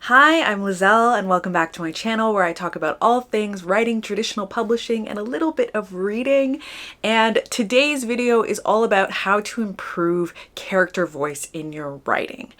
Hi, I'm Liselle and welcome back to my channel where I talk about all things writing, traditional publishing, and a little bit of reading. And today's video is all about how to improve character voice in your writing.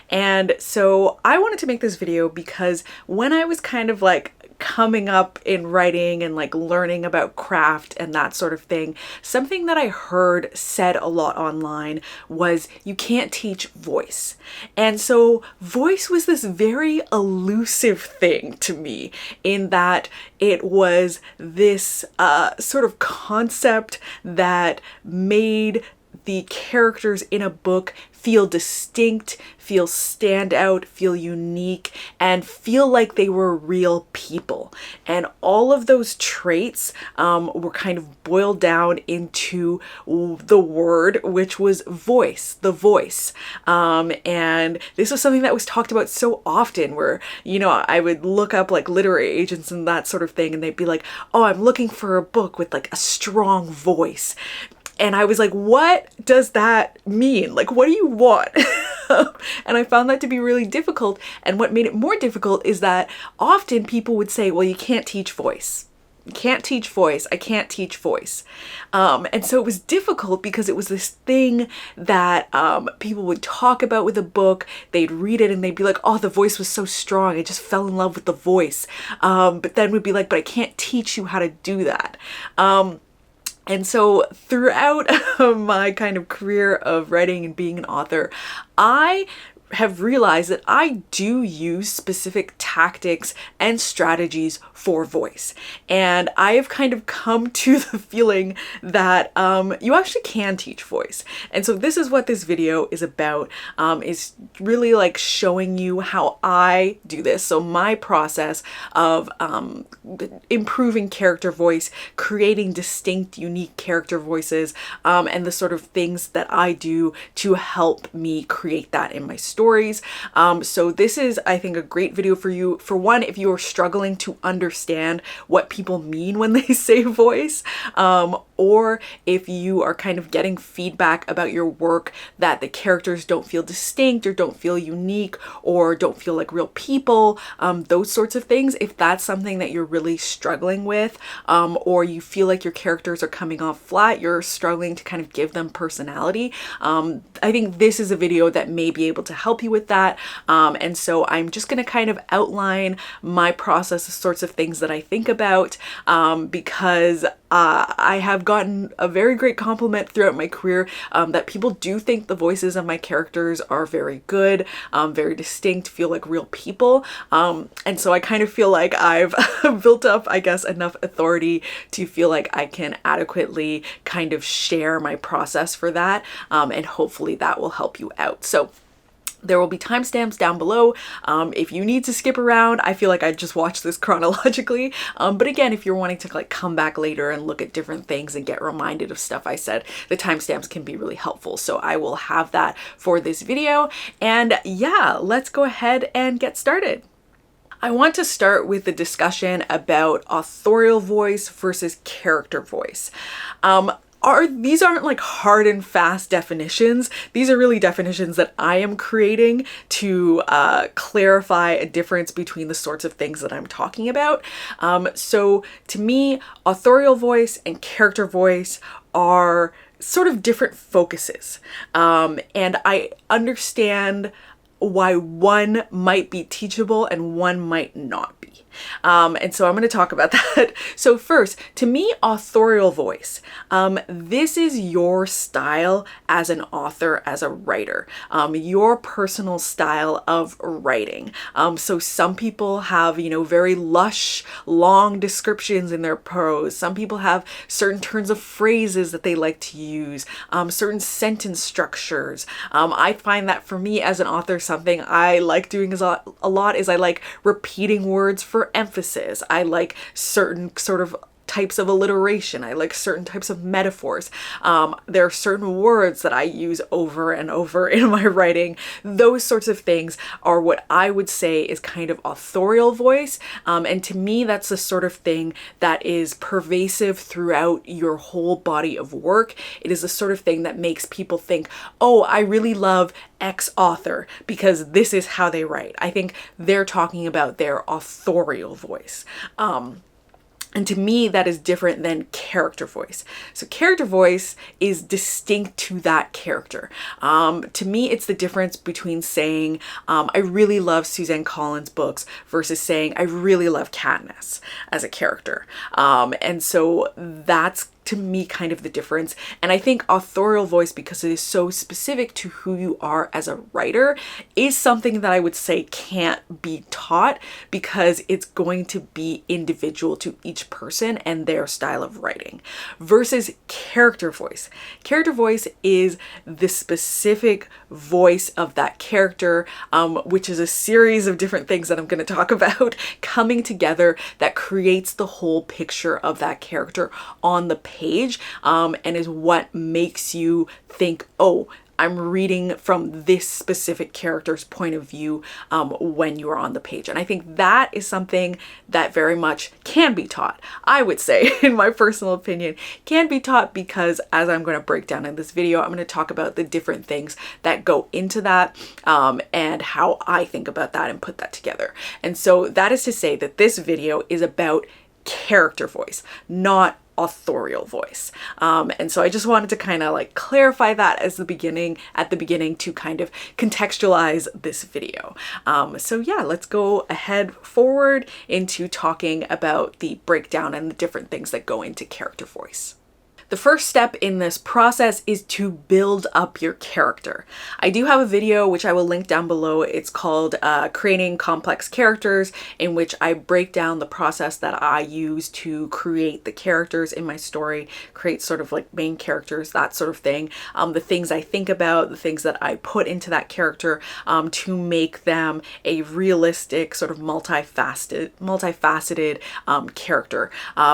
And so I wanted to make this video because when I was kind of like coming up in writing and like learning about craft and that sort of thing, something that I heard said a lot online was you can't teach voice. And so voice was this very elusive thing to me in that it was this sort of concept that made the characters in a book feel distinct, feel stand out, feel unique, and feel like they were real people. And all of those traits were kind of boiled down into the word, which was voice, the voice. And this was something that was talked about so often where, you know, I would look up like literary agents and that sort of thing, and they'd be like, oh, I'm looking for a book with like a strong voice. And I was like, what does that mean? Like, what do you want? And I found that to be really difficult. And what made it more difficult is that often people would say, well, you can't teach voice. You can't teach voice. I can't teach voice. And so it was difficult because it was this thing that people would talk about with a book. They'd read it and they'd be like, oh, the voice was so strong. I just fell in love with the voice. But then would be like, but I can't teach you how to do that. And so throughout my kind of career of writing and being an author, I have realized that I do use specific tactics and strategies for voice. And I have kind of come to the feeling that you actually can teach voice. And so this is what this video is about, is really like showing you how I do this. So my process of improving character voice, creating distinct, unique character voices, and the sort of things that I do to help me create that in my stories. So this is, I think, a great video for you. For one, if you are struggling to understand what people mean when they say voice, or if you are kind of getting feedback about your work that the characters don't feel distinct or don't feel unique or don't feel like real people, those sorts of things. If that's something that you're really struggling with, or you feel like your characters are coming off flat, you're struggling to kind of give them personality, I think this is a video that may be able to help you with that. And so I'm just going to kind of outline my process, the sorts of things that I think about, because I have gotten a very great compliment throughout my career that people do think the voices of my characters are very good, very distinct, feel like real people. And so I kind of feel like I've built up, I guess, enough authority to feel like I can adequately kind of share my process for that. And hopefully that will help you out. So there will be timestamps down below. If you need to skip around, I feel like I just watched this chronologically. But again, if you're wanting to like come back later and look at different things and get reminded of stuff I said, the timestamps can be really helpful. So I will have that for this video. And yeah, let's go ahead and get started. I want to start with the discussion about authorial voice versus character voice. These aren't like hard and fast definitions. These are really definitions that I am creating to clarify a difference between the sorts of things that I'm talking about. So to me, authorial voice and character voice are sort of different focuses. And I understand why one might be teachable and one might not be. And so I'm going to talk about that. So first, to me, authorial voice. This is your style as an author, as a writer, your personal style of writing. So some people have, you know, very lush, long descriptions in their prose. Some people have certain turns of phrases that they like to use, certain sentence structures. I find that for me as an author, something I like doing a lot is I like repeating words for emphasis. I like certain sort of types of alliteration. I like certain types of metaphors. There are certain words that I use over and over in my writing. Those sorts of things are what I would say is kind of authorial voice. And to me, that's the sort of thing that is pervasive throughout your whole body of work. It is the sort of thing that makes people think, oh, I really love X author because this is how they write. I think they're talking about their authorial voice. And to me, that is different than character voice. So character voice is distinct to that character. To me, it's the difference between saying, I really love Suzanne Collins' books versus saying, I really love Katniss as a character. And so that's to me kind of the difference. And I think authorial voice, because it is so specific to who you are as a writer, is something that I would say can't be taught because it's going to be individual to each person and their style of writing. Versus character voice. Character voice is the specific voice of that character, which is a series of different things that I'm going to talk about coming together that creates the whole picture of that character on the page, and is what makes you think, oh, I'm reading from this specific character's point of view when you're on the page. And I think that is something that very much can be taught. I would say, in my personal opinion, can be taught because, as I'm going to break down in this video, I'm going to talk about the different things that go into that and how I think about that and put that together. And so that is to say that this video is about character voice, not authorial voice. And so I just wanted to kind of like clarify that at the beginning to kind of contextualize this video. So yeah, let's go ahead forward into talking about the breakdown and the different things that go into character voice. The first step in this process is to build up your character. I do have a video which I will link down below. It's called Creating Complex Characters, in which I break down the process that I use to create the characters in my story, create sort of like main characters, that sort of thing. The things I think about, the things that I put into that character to make them a realistic, sort of multifaceted character.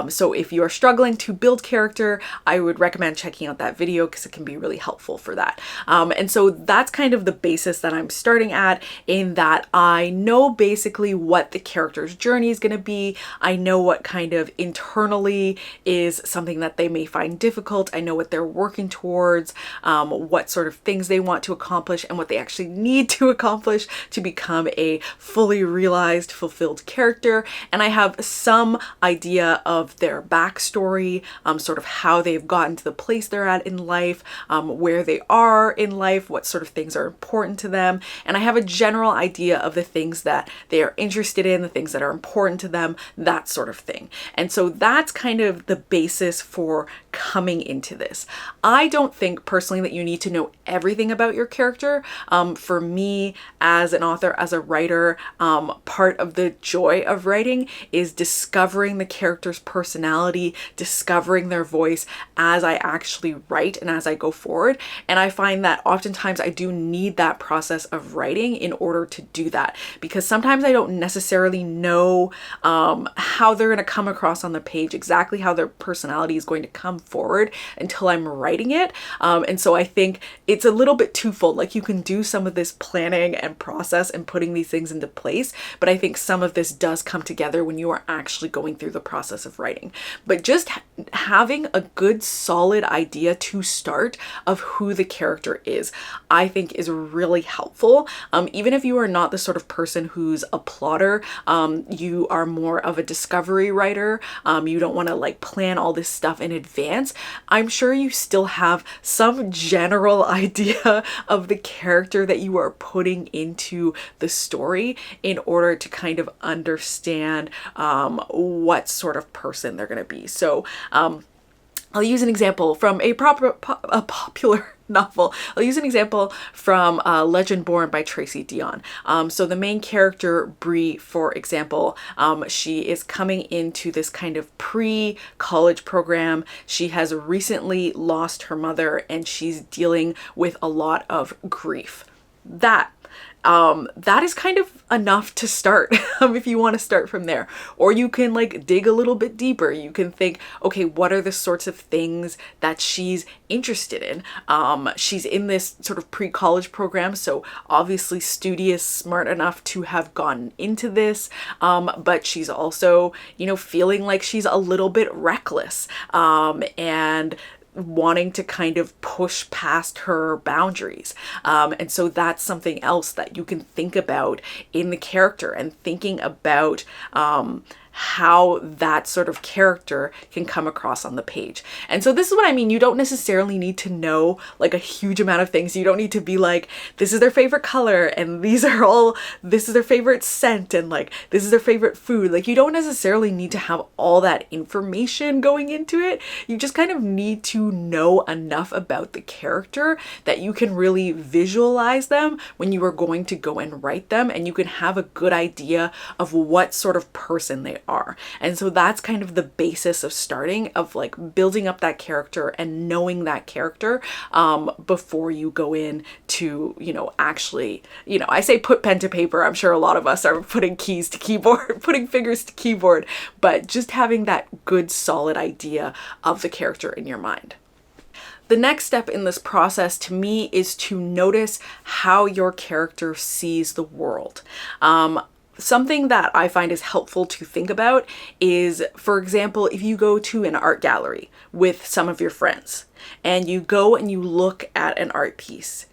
So if you are struggling to build character, I would recommend checking out that video because it can be really helpful for that. And so that's kind of the basis that I'm starting at, in that I know basically what the character's journey is going to be. I know what kind of internally is something that they may find difficult. I know what they're working towards, what sort of things they want to accomplish, and what they actually need to accomplish to become a fully realized, fulfilled character. And I have some idea of their backstory, sort of how they've gotten to the place they're at in life, where they are in life, what sort of things are important to them. And I have a general idea of the things that they are interested in, the things that are important to them, that sort of thing. And so that's kind of the basis for coming into this. I don't think personally that you need to know everything about your character. For me, as an author, as a writer, part of the joy of writing is discovering the character's personality, discovering their voice as I actually write and as I go forward. And I find that oftentimes I do need that process of writing in order to do that, because sometimes I don't necessarily know how they're going to come across on the page, exactly how their personality is going to come forward until I'm writing it. And so I think it's a little bit twofold. Like, you can do some of this planning and process and putting these things into place, but I think some of this does come together when you are actually going through the process of writing. But just having a good solid idea to start of who the character is, I think is really helpful. Even if you are not the sort of person who's a plotter, you are more of a discovery writer, you don't want to like plan all this stuff in advance, I'm sure you still have some general idea of the character that you are putting into the story in order to kind of understand what sort of person they're going to be. So I'll use an example from a popular novel. I'll use an example from Legendborn by Tracy Deonn. So the main character, Bree, for example, she is coming into this kind of pre-college program. She has recently lost her mother and she's dealing with a lot of grief. That that is kind of enough to start if you want to start from there. Or you can like dig a little bit deeper. You can think, okay, what are the sorts of things that she's interested in? She's in this sort of pre-college program, so obviously studious, smart enough to have gotten into this, but she's also, you know, feeling like she's a little bit reckless, and wanting to kind of push past her boundaries. And so that's something else that you can think about in the character, and thinking about how that sort of character can come across on the page. And so this is what I mean. You don't necessarily need to know like a huge amount of things. You don't need to be like, this is their favorite color, and this is their favorite scent, and like, this is their favorite food. Like, you don't necessarily need to have all that information going into it. You just kind of need to know enough about the character that you can really visualize them when you are going to go and write them, and you can have a good idea of what sort of person they are. And so that's kind of the basis of starting, of like building up that character and knowing that character before you go in to, you know, actually, you know, I say put pen to paper. I'm sure a lot of us are putting keys to keyboard, putting fingers to keyboard, but just having that good solid idea of the character in your mind. The next step in this process to me is to notice how your character sees the world. Something that I find is helpful to think about is, for example, if you go to an art gallery with some of your friends and you go and you look at an art piece,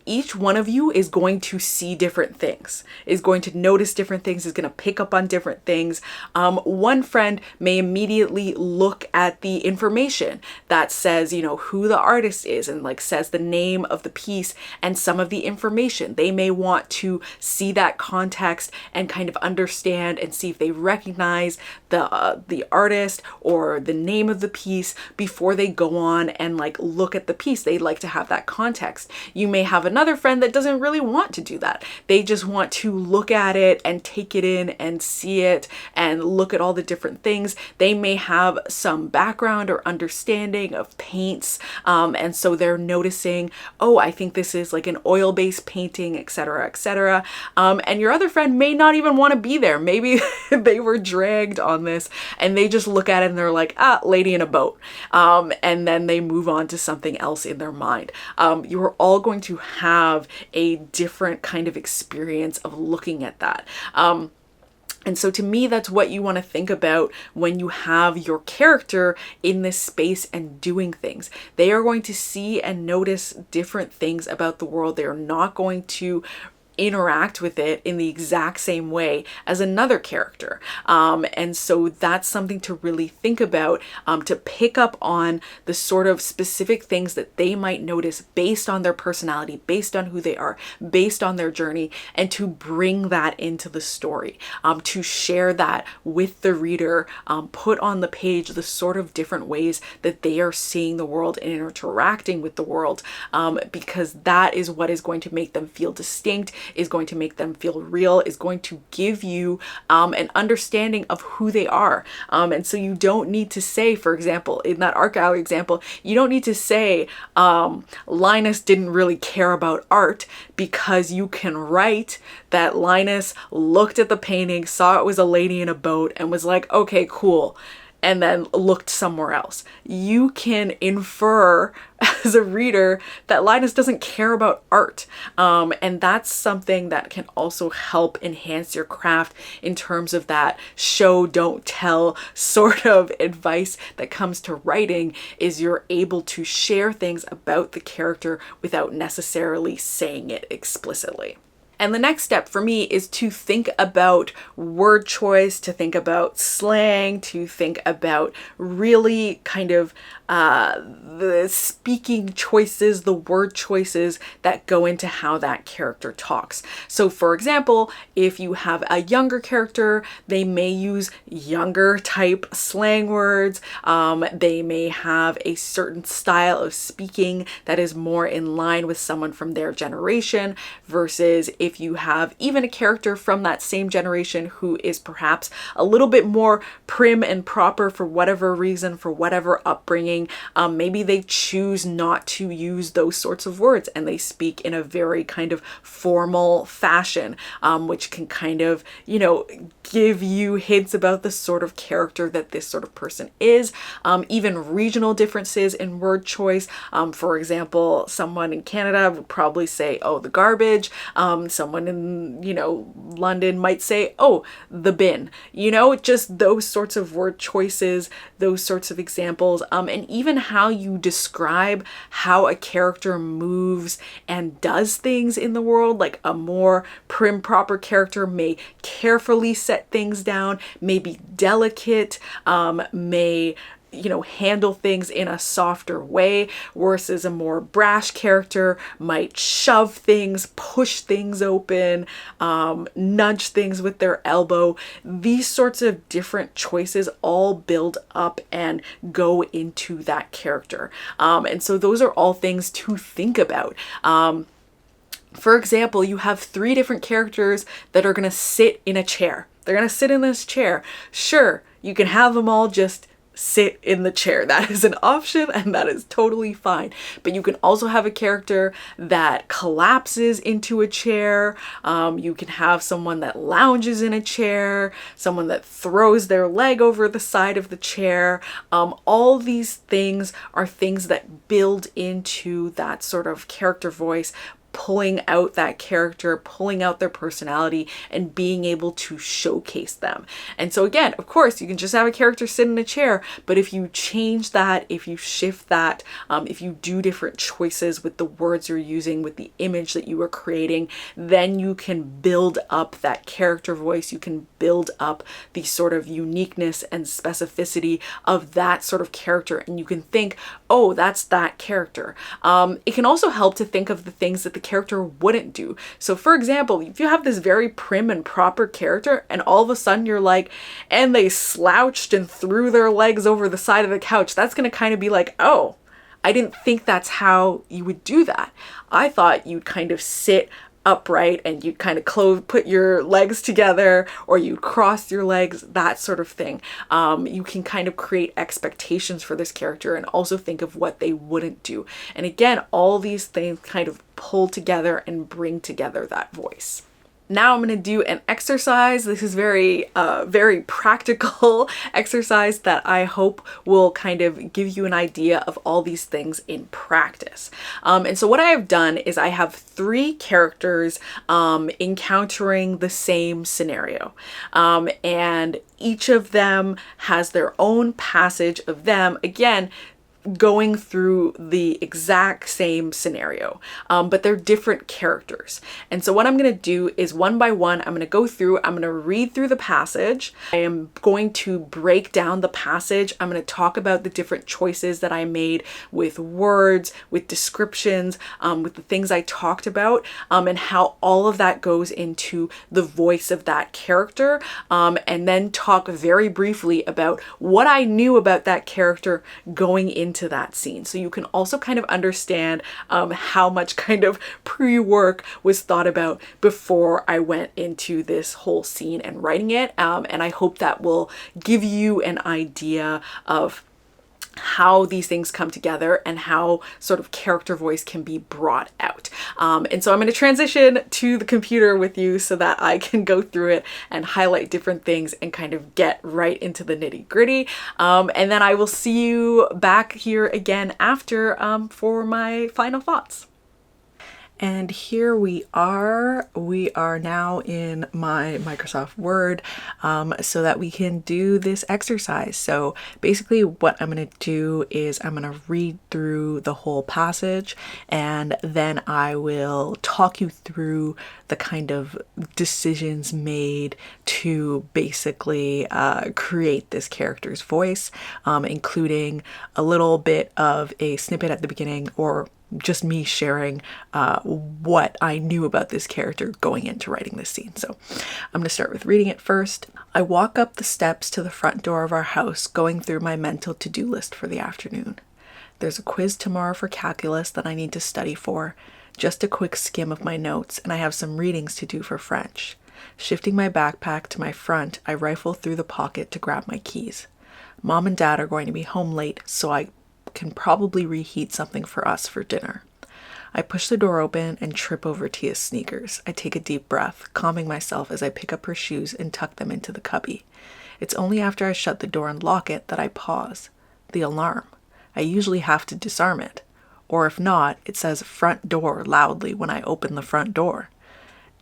each one of you is going to see different things, is going to notice different things, is going to pick up on different things. One friend may immediately look at the information that says, you know, who the artist is, and like says the name of the piece and some of the information. They may want to see that context and kind of understand and see if they recognize the artist or the name of the piece before they go on and like look at the piece. They like to have that context. You may have another friend that doesn't really want to do that. They just want to look at it and take it in and see it and look at all the different things. They may have some background or understanding of paints, and so they're noticing, oh, I think this is like an oil-based painting, etc., etc. And your other friend may not even want to be there. Maybe they were dragged on this and they just look at it and they're like, ah, lady in a boat, and then they move on to something else in their mind. You are all going to have a different kind of experience of looking at that. And so to me, that's what you want to think about when you have your character in this space and doing things. They are going to see and notice different things about the world. They are not going to interact with it in the exact same way as another character. And so that's something to really think about, to pick up on the sort of specific things that they might notice based on their personality, based on who they are, based on their journey, and to bring that into the story, to share that with the reader, put on the page the sort of different ways that they are seeing the world and interacting with the world, because that is what is going to make them feel distinct, is going to make them feel real, is going to give you an understanding of who they are. And so you don't need to say, for example, in that art gallery example, you don't need to say Linus didn't really care about art, because you can write that Linus looked at the painting, saw it was a lady in a boat, and was like, okay, cool, and then looked somewhere else. You can infer as a reader that Linus doesn't care about art. And that's something that can also help enhance your craft in terms of that show, don't tell sort of advice that comes to writing, is you're able to share things about the character without necessarily saying it explicitly. And the next step for me is to think about word choice, to think about slang, to think about really kind of the speaking choices, the word choices that go into how that character talks. So for example, if you have a younger character, they may use younger type slang words. They may have a certain style of speaking that is more in line with someone from their generation, versus if if you have even a character from that same generation who is perhaps a little bit more prim and proper for whatever reason, for whatever upbringing, maybe they choose not to use those sorts of words and they speak in a very kind of formal fashion, which can kind of, you know, give you hints about the sort of character that this sort of person is. Even regional differences in word choice. For example, someone in Canada would probably say, oh, the garbage. Someone in, you know, London might say, oh, the bin. You know, just those sorts of word choices, those sorts of examples, and even how you describe how a character moves and does things in the world. Like a more prim, proper character may carefully set things down, may be delicate, may, you know, handle things in a softer way, versus a more brash character might shove things, push things open, nudge things with their elbow. These sorts of different choices all build up and go into that character. And so those are all things to think about. For example, you have 3 different characters that are going to sit in a chair. They're going to sit in this chair. Sure, you can have them all just sit in the chair. That is an option and that is totally fine. But you can also have a character that collapses into a chair. You can have someone that lounges in a chair, someone that throws their leg over the side of the chair. All these things are things that build into that sort of character voice, pulling out that character, pulling out their personality, and being able to showcase them. And so again, of course, you can just have a character sit in a chair, but if you change that, if you shift that, if you do different choices with the words you're using, with the image that you are creating, then you can build up that character voice. You can build up the sort of uniqueness and specificity of that sort of character, and you can think, oh, that's that character. It can also help to think of the things that the character wouldn't do. So for example, if you have this very prim and proper character and all of a sudden you're like, and they slouched and threw their legs over the side of the couch, that's going to kind of be like, oh, I didn't think that's how you would do that. I thought you'd kind of sit upright and you kind of put your legs together, or you cross your legs, that sort of thing. You can kind of create expectations for this character and also think of what they wouldn't do. And again, all these things kind of pull together and bring together that voice. Now I'm going to do an exercise. This is very practical exercise that I hope will kind of give you an idea of all these things in practice. And so what I have done is I have 3 characters encountering the same scenario. And each of them has their own passage of them, again, going through the exact same scenario, but they're different characters. And so what I'm going to do is one by one, I'm going to go through, I'm going to read through the passage. I am going to break down the passage. I'm going to talk about the different choices that I made with words, with descriptions, with the things I talked about, and how all of that goes into the voice of that character, and then talk very briefly about what I knew about that character going into that scene. So you can also kind of understand how much kind of pre-work was thought about before I went into this whole scene and writing it. And I hope that will give you an idea of how these things come together and how sort of character voice can be brought out. And so I'm going to transition to the computer with you so that I can go through it and highlight different things and kind of get right into the nitty gritty. And then I will see you back here again after for my final thoughts. And here we are. We are now in my Microsoft Word so that we can do this exercise. So basically what I'm going to do is I'm going to read through the whole passage, and then I will talk you through the kind of decisions made to basically create this character's voice, including a little bit of a snippet at the beginning, or just me sharing what I knew about this character going into writing this scene. So I'm going to start with reading it first. I walk up the steps to the front door of our house, going through my mental to-do list for the afternoon. There's a quiz tomorrow for calculus that I need to study for. Just a quick skim of my notes, and I have some readings to do for French. Shifting my backpack to my front, I rifle through the pocket to grab my keys. Mom and Dad are going to be home late, so I can probably reheat something for us for dinner. I push the door open and trip over Tia's sneakers. I take a deep breath, calming myself as I pick up her shoes and tuck them into the cubby. It's only after I shut the door and lock it that I pause. The alarm. I usually have to disarm it. Or if not, it says front door loudly when I open the front door.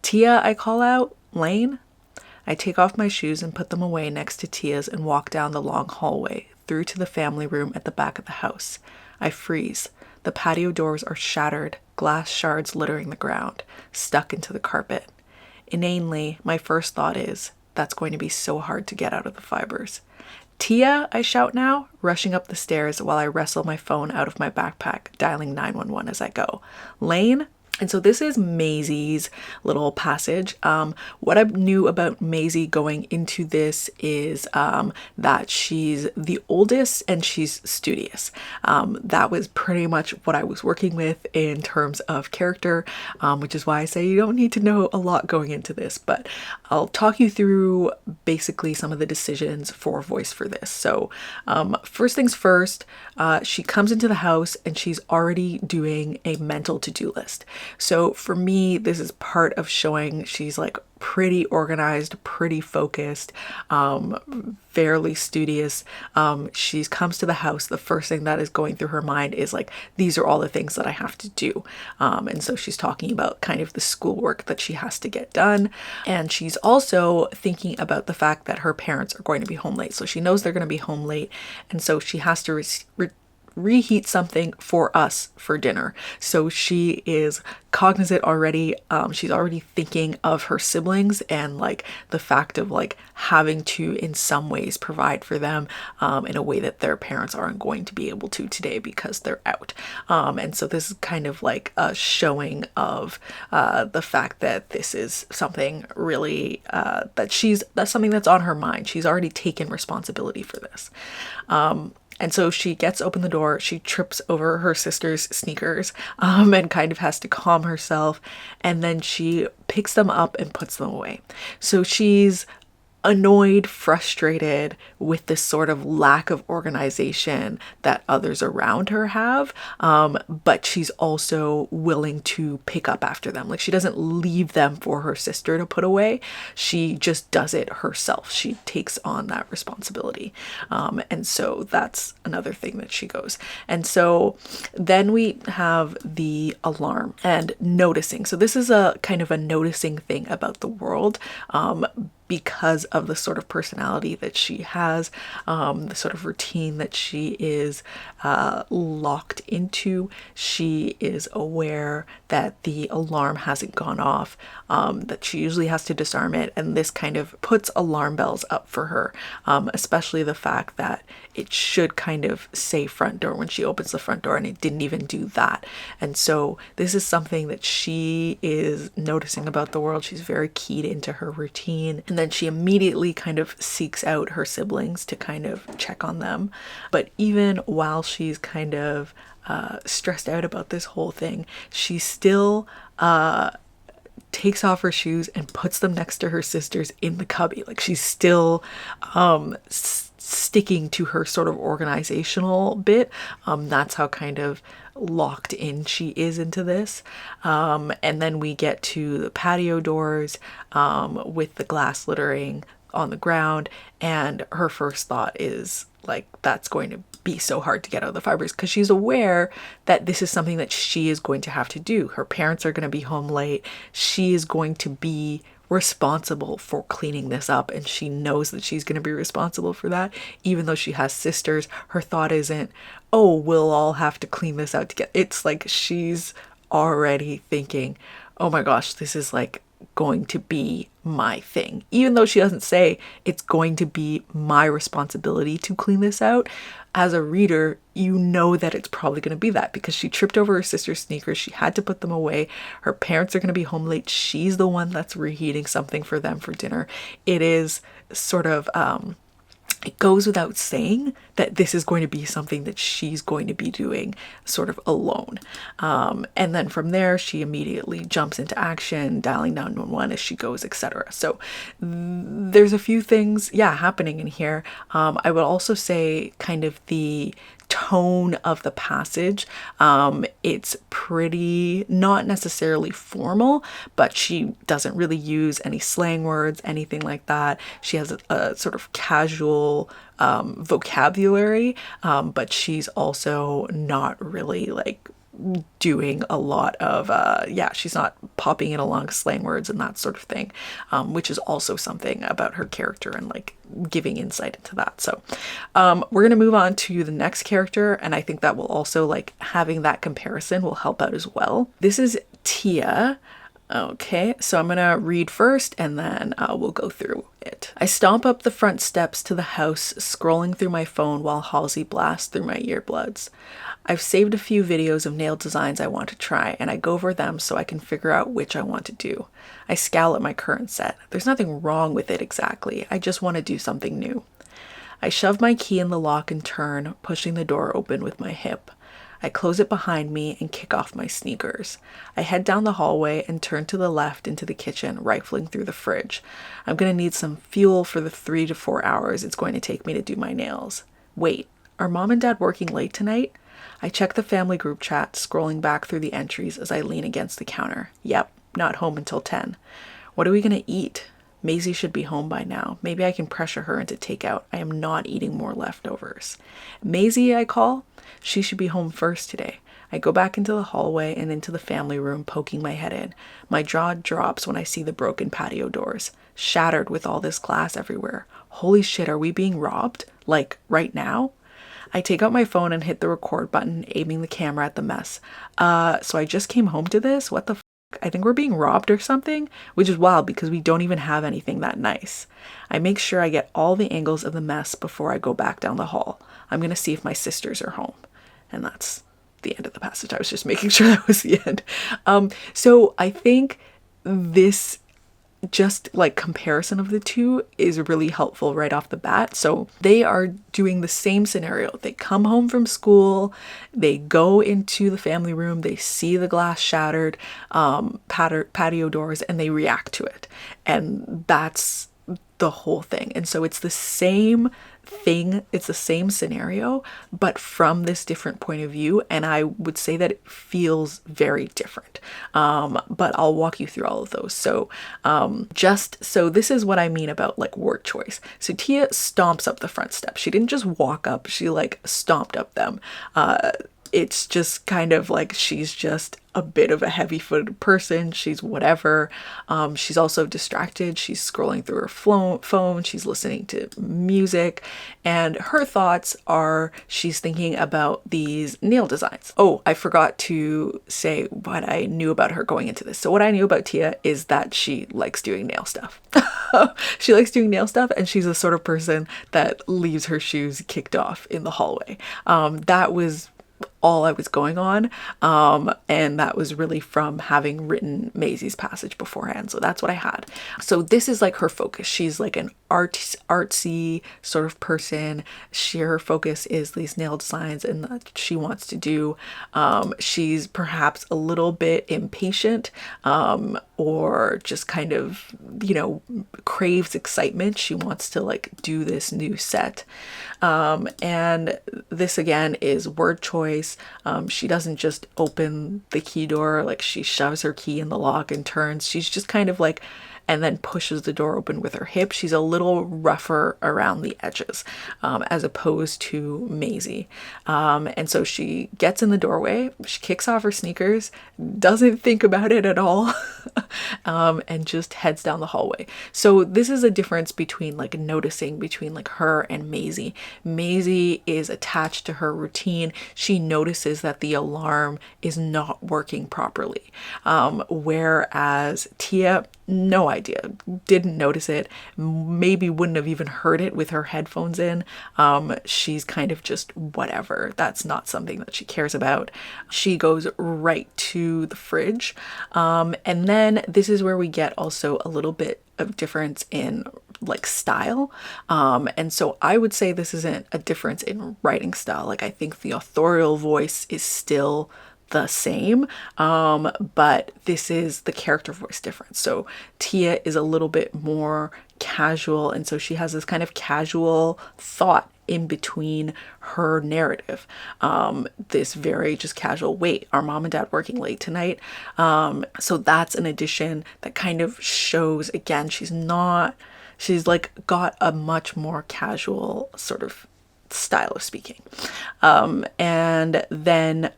Tia, I call out. Lane? I take off my shoes and put them away next to Tia's and walk down the long hallway, through to the family room at the back of the house. I freeze. The patio doors are shattered, glass shards littering the ground, stuck into the carpet. Inanely, my first thought is, that's going to be so hard to get out of the fibers. Tia, I shout now, rushing up the stairs while I wrestle my phone out of my backpack, dialing 911 as I go. Lane? And so this is Maisie's little passage. What I knew about Maisie going into this is that she's the oldest and she's studious. That was pretty much what I was working with in terms of character, which is why I say you don't need to know a lot going into this, but I'll talk you through basically some of the decisions for voice for this. So first things first, she comes into the house and she's already doing a mental to-do list. So for me, this is part of showing she's like pretty organized, pretty focused, fairly studious. She comes to the house. The first thing that is going through her mind is like, these are all the things that I have to do. And so she's talking about kind of the schoolwork that she has to get done. And she's also thinking about the fact that her parents are going to be home late. So she knows they're going to be home late. And so she has to reheat something for us for dinner. So she is cognizant already. She's already thinking of her siblings and like the fact of like having to in some ways provide for them in a way that their parents aren't going to be able to today because they're out. And so this is kind of like a showing of the fact that this is something really that's something that's on her mind. She's already taken responsibility for this. And so she gets open the door, she trips over her sister's sneakers and kind of has to calm herself. And then she picks them up and puts them away. So she's annoyed, frustrated with this sort of lack of organization that others around her have, but she's also willing to pick up after them. Like she doesn't leave them for her sister to put away. She just does it herself. She takes on that responsibility. And so that's another thing that she goes. And so then we have the alarm and noticing. So this is a kind of a noticing thing about the world, because of the sort of personality that she has, the sort of routine that she is locked into. She is aware that the alarm hasn't gone off, that she usually has to disarm it, and this kind of puts alarm bells up for her, especially the fact that it should kind of say front door when she opens the front door, and it didn't even do that. And so this is something that she is noticing about the world. She's very keyed into her routine, and then she immediately kind of seeks out her siblings to kind of check on them. But even while she's kind of stressed out about this whole thing, she still takes off her shoes and puts them next to her sisters in the cubby. Like she's still sticking to her sort of organizational bit. That's how kind of locked in she is into this. And then we get to the patio doors with the glass littering on the ground, and her first thought is like, that's going to be so hard to get out of the fibers, because she's aware that this is something that she is going to have to do. Her parents are going to be home late. She is going to be responsible for cleaning this up, and she knows that she's going to be responsible for that. Even though she has sisters, her thought isn't, oh, we'll all have to clean this out together. It's like she's already thinking, oh my gosh, this is like going to be my thing. Even though she doesn't say it's going to be my responsibility to clean this out, as a reader, you know that it's probably going to be that, because she tripped over her sister's sneakers. She had to put them away. Her parents are going to be home late. She's the one that's reheating something for them for dinner. It is sort of it goes without saying that this is going to be something that she's going to be doing sort of alone. And then from there, she immediately jumps into action, dialing 911 as she goes, etc. So there's a few things, yeah, happening in here. I would also say kind of the tone of the passage. It's pretty, not necessarily formal, but she doesn't really use any slang words, anything like that. She has a sort of casual vocabulary, but she's also not really like doing a lot of yeah, she's not popping in along slang words and that sort of thing, which is also something about her character and like giving insight into that. So we're gonna move on to the next character, and I think that will also, like, having that comparison will help out as well. This is Tia. Okay, so I'm gonna read first and then we'll go through it. I stomp up the front steps to the house, scrolling through my phone while Halsey blasts through my earbuds. I've saved a few videos of nail designs I want to try, and I go over them so I can figure out which I want to do. I scowl at my current set. There's nothing wrong with it exactly, I just want to do something new. I shove my key in the lock and turn, pushing the door open with my hip. I close it behind me and kick off my sneakers. I head down the hallway and turn to the left into the kitchen, rifling through the fridge. I'm going to need some fuel for the 3 to 4 hours it's going to take me to do my nails. Wait, are Mom and Dad working late tonight? I check the family group chat, scrolling back through the entries as I lean against the counter. Yep, not home until 10. What are we going to eat? Maisie should be home by now. Maybe I can pressure her into takeout. I am not eating more leftovers. Maisie, I call. She should be home first today. I go back into the hallway and into the family room, poking my head in. My jaw drops when I see the broken patio doors, shattered with all this glass everywhere. Holy shit, are we being robbed? Like, right now? I take out my phone and hit the record button, aiming the camera at the mess. So I just came home to this? What the f***? I think we're being robbed or something, which is wild because we don't even have anything that nice. I make sure I get all the angles of the mess before I go back down the hall. I'm going to see if my sisters are home. And that's the end of the passage. I was just making sure that was the end. So I think this just like comparison of the two is really helpful right off the bat. So they are doing the same scenario. They come home from school, they go into the family room, they see the glass shattered, patio doors, and they react to it. And that's the whole thing. And so it's the same thing, it's the same scenario, but from this different point of view, and I would say that it feels very different. But I'll walk you through all of those. So just so this is what I mean about like word choice. So Tia stomps up the front steps. She didn't just walk up, she like stomped up them. It's just kind of like she's just a bit of a heavy-footed person. She's whatever. She's also distracted. She's scrolling through her phone. She's listening to music. And her thoughts are she's thinking about these nail designs. Oh, I forgot to say what I knew about her going into this. So what I knew about Tia is that she likes doing nail stuff. She likes doing nail stuff, and she's the sort of person that leaves her shoes kicked off in the hallway. That was all I was going on, and that was really from having written Maisie's passage beforehand. So that's what I had. So this is like her focus. She's like an artsy sort of person. Her focus is these nail designs and that she wants to do. She's perhaps a little bit impatient, or just kind of, you know, craves excitement. She wants to like do this new set. And this again is word choice. She doesn't just open the key door, like she shoves her key in the lock and turns. She's just kind of like, and then pushes the door open with her hip. She's a little rougher around the edges, as opposed to Maisie. And so she gets in the doorway, she kicks off her sneakers, doesn't think about it at all, and just heads down the hallway. So this is a difference between like noticing between like her and Maisie. Maisie is attached to her routine. She notices that the alarm is not working properly. Whereas Tia, no idea, didn't notice it, maybe wouldn't have even heard it with her headphones in. She's kind of just whatever. That's not something that she cares about. She goes right to the fridge. And then this is where we get also a little bit of difference in like style. And so I would say this isn't a difference in writing style. Like I think the authorial voice is still the same, but this is the character voice difference. So Tia is a little bit more casual, and so she has this kind of casual thought in between her narrative. This very just casual, wait, are mom and dad working late tonight? So that's an addition that kind of shows, again, she's like got a much more casual sort of style of speaking. And then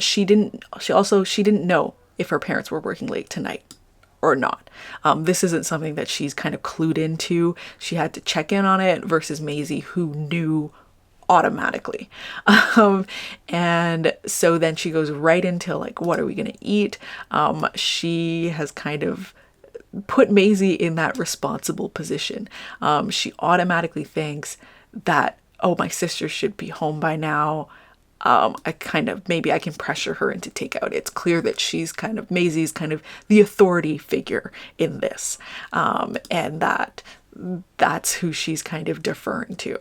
she didn't know if her parents were working late tonight or not. This isn't something that she's kind of clued into. She had to check in on it versus Maisie, who knew automatically. And so then she goes right into like, what are we gonna eat? She has kind of put Maisie in that responsible position. She automatically thinks that, oh, my sister should be home by now. Maybe I can pressure her into takeout. It's clear that Maisie's kind of the authority figure in this. And that's who she's kind of deferring to.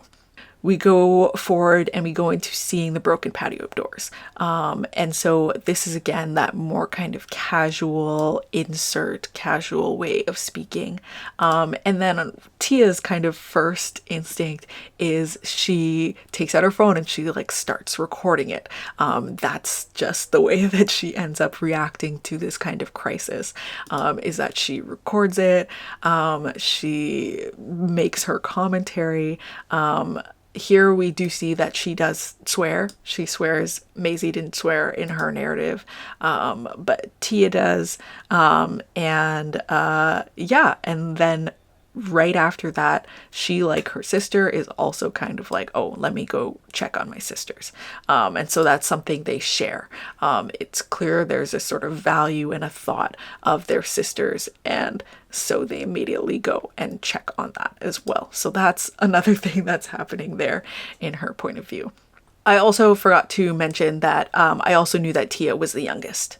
We go forward and we go into seeing the broken patio doors. And so this is again that more kind of casual way of speaking. And then Tia's kind of first instinct is she takes out her phone and she like starts recording it. That's just the way that she ends up reacting to this kind of crisis, is that she records it. She makes her commentary. Here we do see that she does swear. She swears. Maisie didn't swear in her narrative, but Tia does. And then right after that, she, like her sister, is also kind of like, oh, let me go check on my sisters. And so that's something they share. It's clear there's a sort of value and a thought of their sisters, and so they immediately go and check on that as well. So that's another thing that's happening there in her point of view. I also forgot to mention that I also knew that Tia was the youngest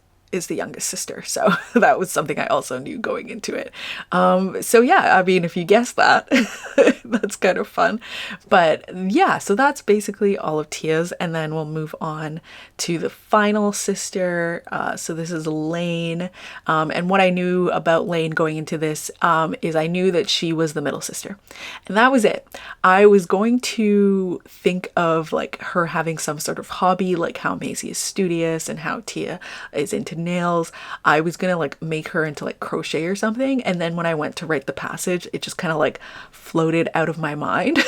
sister. So that was something I also knew going into it. So yeah, I mean, if you guess that, that's kind of fun. But yeah, so that's basically all of Tia's. And then we'll move on to the final sister. So this is Lane. And what I knew about Lane going into this is I knew that she was the middle sister. And that was it. I was going to think of like her having some sort of hobby, like how Maisie is studious and how Tia is into nails. I was gonna like make her into like crochet or something, and then when I went to write the passage, it just kind of like floated out of my mind.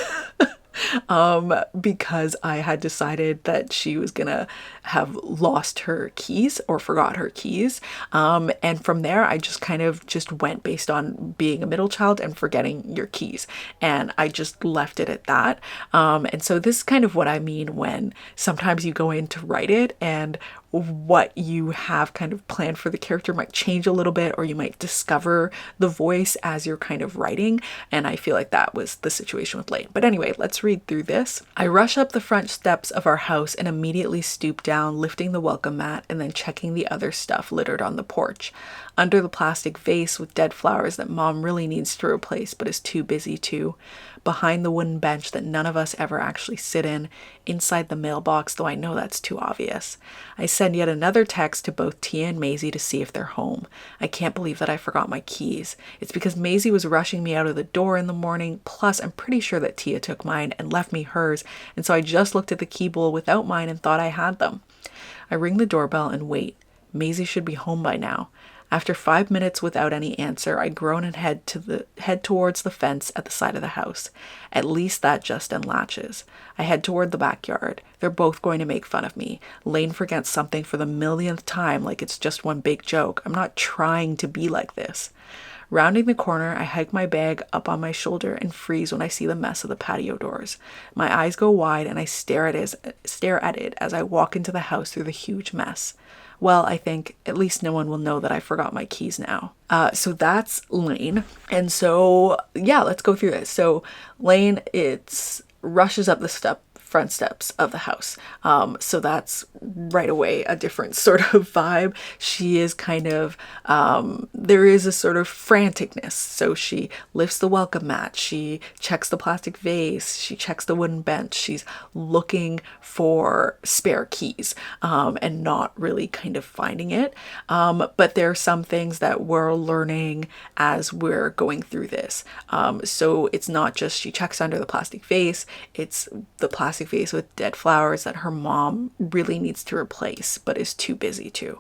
Because I had decided that she was gonna have lost her keys or forgot her keys. And from there, I just kind of just went based on being a middle child and forgetting your keys. And I just left it at that. And so this is kind of what I mean when sometimes you go in to write it and what you have kind of planned for the character might change a little bit, or you might discover the voice as you're kind of writing. And I feel like that was the situation with Lane. But anyway, let's read through this. I rush up the front steps of our house and immediately stoop down, lifting the welcome mat and then checking the other stuff littered on the porch. Under the plastic vase with dead flowers that mom really needs to replace but is too busy to. Behind the wooden bench that none of us ever actually sit in. Inside the mailbox, though I know that's too obvious. I send yet another text to both Tia and Maisie to see if they're home. I can't believe that I forgot my keys. It's because Maisie was rushing me out of the door in the morning, plus I'm pretty sure that Tia took mine and left me hers, and so I just looked at the key bowl without mine and thought I had them. I ring the doorbell and wait. Maisie should be home by now. After 5 minutes without any answer, I groan and head towards the fence at the side of the house. At least that just unlatches. I head toward the backyard. They're both going to make fun of me. Lane forgets something for the millionth time like it's just one big joke. I'm not trying to be like this. Rounding the corner, I hike my bag up on my shoulder and freeze when I see the mess of the patio doors. My eyes go wide and I stare at it as I walk into the house through the huge mess. Well, I think at least no one will know that I forgot my keys now. So that's Lane. And so, yeah, let's go through this. So Lane, rushes up the front steps of the house. So that's right away a different sort of vibe. She is kind of, there is a sort of franticness. So she lifts the welcome mat, she checks the plastic vase, she checks the wooden bench, she's looking for spare keys, and not really kind of finding it. But there are some things that we're learning as we're going through this. So it's not just she checks under the plastic vase, it's the plastic vase with dead flowers that her mom really needs to replace but is too busy to.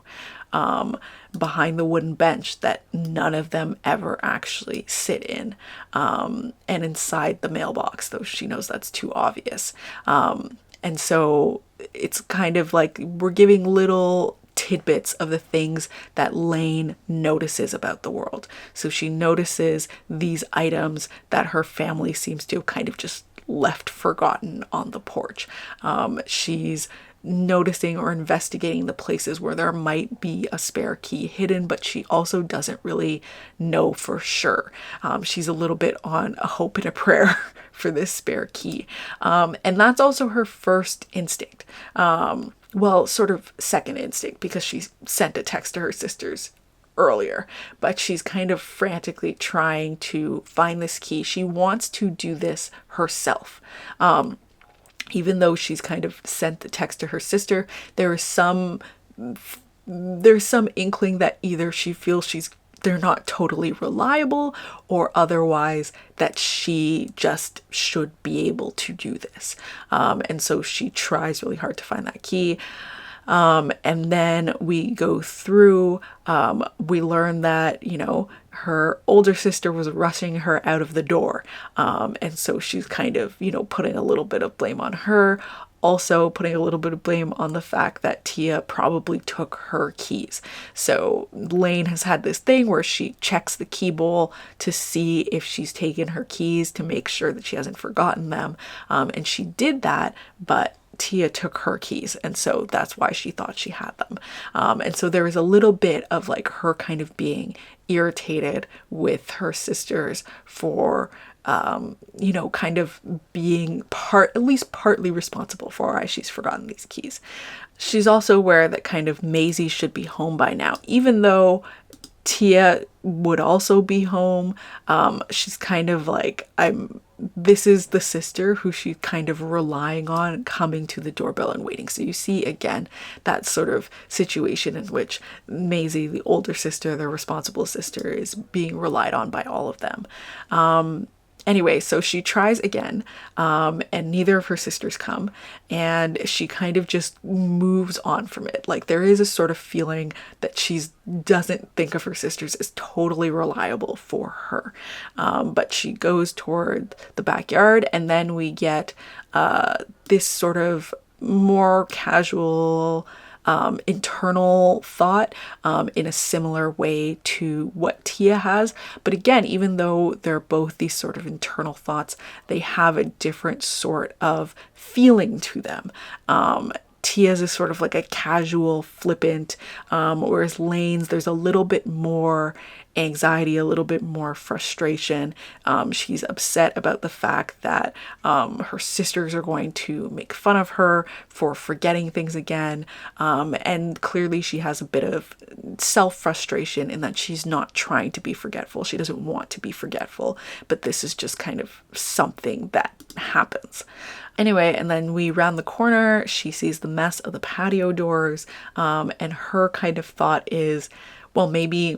Behind the wooden bench that none of them ever actually sit in, and inside the mailbox, though she knows that's too obvious. And so it's kind of like we're giving little tidbits of the things that Lane notices about the world. So she notices these items that her family seems to have kind of just left forgotten on the porch. She's noticing or investigating the places where there might be a spare key hidden, but she also doesn't really know for sure. She's a little bit on a hope and a prayer for this spare key. And that's also her first instinct. Well, sort of second instinct, because she sent a text to her sisters earlier, but she's kind of frantically trying to find this key. She wants to do this herself. Even though she's kind of sent the text to her sister, there's some inkling that either she feels they're not totally reliable, or otherwise that she just should be able to do this. And so she tries really hard to find that key. And then we go through, we learn that, her older sister was rushing her out of the door. And so she's kind of, putting a little bit of blame on her. Also putting a little bit of blame on the fact that Tia probably took her keys. So Lane has had this thing where she checks the key bowl to see if she's taken her keys to make sure that she hasn't forgotten them. And she did that, but Tia took her keys, and so that's why she thought she had them. And so there is a little bit of like her kind of being irritated with her sisters for kind of being at least partly responsible for why she's forgotten these keys. She's also aware that kind of Maisie should be home by now, even though Tia would also be home. She's kind of like, this is the sister who she's kind of relying on coming to the doorbell and waiting. So you see again that sort of situation in which Maisie, the older sister, the responsible sister, is being relied on by all of them. Anyway, so she tries again, and neither of her sisters come, and she kind of just moves on from it. Like there is a sort of feeling that she doesn't think of her sisters as totally reliable for her. But she goes toward the backyard, and then we get this sort of more casual internal thought in a similar way to what Tia has. But again, even though they're both these sort of internal thoughts, they have a different sort of feeling to them. Tia's is sort of like a casual, flippant, whereas Lane's, there's a little bit more anxiety, a little bit more frustration. She's upset about the fact that her sisters are going to make fun of her for forgetting things again. And clearly she has a bit of self-frustration in that she's not trying to be forgetful. She doesn't want to be forgetful, but this is just kind of something that happens. Anyway, and then we round the corner, she sees the mess of the patio doors, and her kind of thought is, well, maybe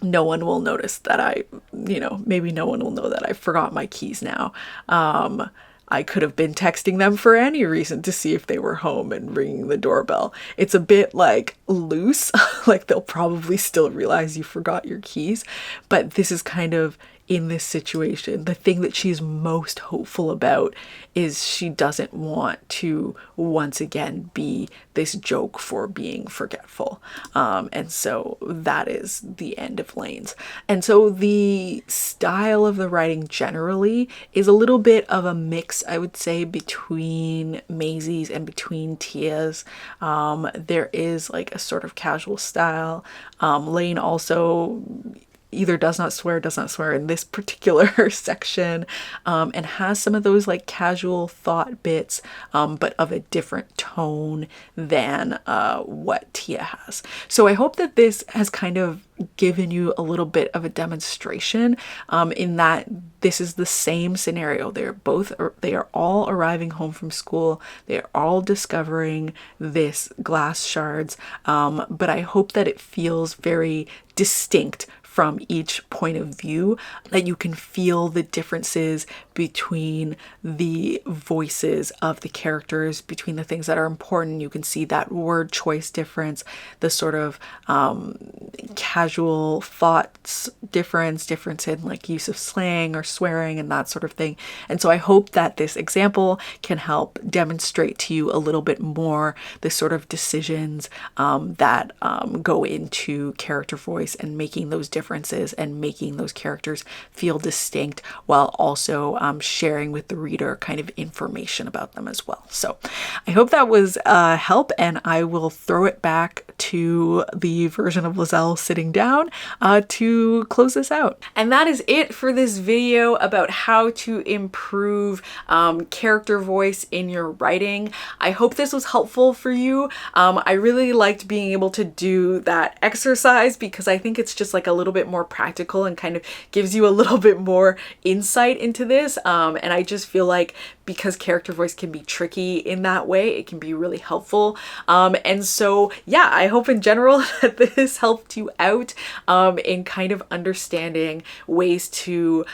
no one will notice that maybe no one will know that I forgot my keys now. I could have been texting them for any reason to see if they were home and ringing the doorbell. It's a bit like loose, like they'll probably still realize you forgot your keys, but this is kind of, in this situation, the thing that she's most hopeful about is she doesn't want to once again be this joke for being forgetful. And so that is the end of Lane's. And so the style of the writing generally is a little bit of a mix, I would say, between Maisie's and between Tia's. There is like a sort of casual style. Lane also either does not swear in this particular section, and has some of those like casual thought bits, but of a different tone than what Tia has. So I hope that this has kind of given you a little bit of a demonstration, in that this is the same scenario. They are all arriving home from school. They are all discovering this glass shards, but I hope that it feels very distinct from each point of view, that you can feel the differences between the voices of the characters, between the things that are important. You can see that word choice difference, the sort of casual thoughts difference in like use of slang or swearing and that sort of thing. And so I hope that this example can help demonstrate to you a little bit more the sort of decisions that go into character voice and making those differences and making those characters feel distinct, while also sharing with the reader kind of information about them as well. So I hope that was help, and I will throw it back to the version of Liselle sitting down to close this out. And that is it for this video about how to improve character voice in your writing. I hope this was helpful for you. I really liked being able to do that exercise because I think it's just like a little bit more practical and kind of gives you a little bit more insight into this. And I just feel like because character voice can be tricky in that way, it can be really helpful. And so, yeah, I hope in general that this helped you out in kind of understanding ways to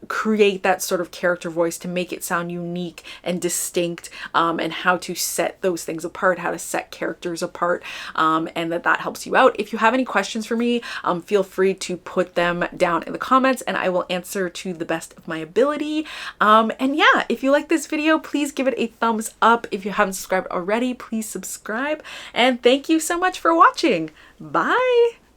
create that sort of character voice to make it sound unique and distinct, and how to set those things apart, how to set characters apart, and that helps you out. If you have any questions for me, feel free to put them down in the comments and I will answer to the best of my ability. And yeah, if you like this video, please give it a thumbs up. If you haven't subscribed already, please subscribe. And thank you so much for watching. Bye!